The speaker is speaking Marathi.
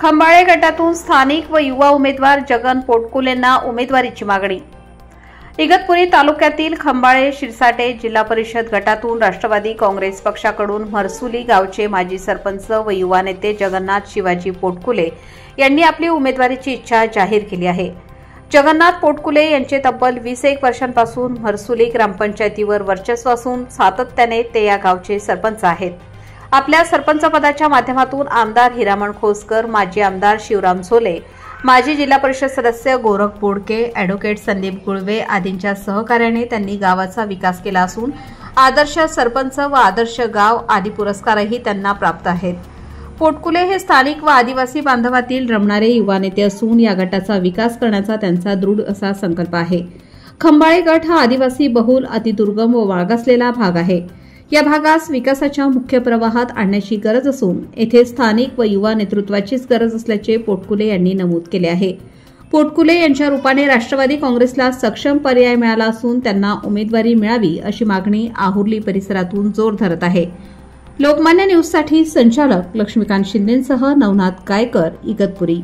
खंबाळे गटातून स्थानिक व युवा उमेदवार जगन पोटकुलेंना उमेदवारीची मागणी। इगतपुरी तालुक्यातील खंबाळे शिरसाटे जिल्हा परिषद गटातून राष्ट्रवादी काँग्रेस पक्षाकडून महर्सुली गावचे माजी सरपंच व युवा नेते जगन्नाथ शिवाजी पोटकुले यांनी आपली उमेदवारीची इच्छा जाहीर केली आहे। जगन्नाथ पोटकुले यांचे तब्बल 21 वर्षांपासून महर्सुली ग्रामपंचायतीवर वर्चस्व असून सातत्याने ते या गावचे सरपंच आहेत। आपल्या सरपंच पदाच्या माध्यमातून आमदार हिरामण खोसकर, माजी आमदार शिवराम सोले, माजी जिल्हा परिषद सदस्य गोरख बोडके, ॲडव्होकेट संदीप गुळवे आदींच्या सहकार्याने त्यांनी गावाचा विकास केला असून आदर्श सरपंच व आदर्श गाव आदी पुरस्कारही त्यांना प्राप्त आहेत। पोटकुले हे स्थानिक व आदिवासी बांधवातील रमणारे युवा नेते असून या गटाचा विकास करण्याचा त्यांचा दृढ असा संकल्प आहे। खंबाळे गट हा आदिवासी बहुल, अतिदुर्गम व मागासलेला भाग आहे। या भागास विकासाच्या मुख्य प्रवाहात आणण्याची गरज असून येथे स्थानिक व युवा नेतृत्वाचीच गरज असल्याचे पोटकुले यांनी नमूद केले आहे। पोटकुले यांच्या रूपाने राष्ट्रवादी काँग्रेसला सक्षम पर्याय मिळाला असून त्यांना उमेदवारी मिळावी अशी मागणी आहुर्ली परिसरातून जोर धरत आहे। लोकमान्य न्यूजसाठी संचालक लक्ष्मीकांत शिंदेंसह नवनाथ गायकर, इगतपुरी।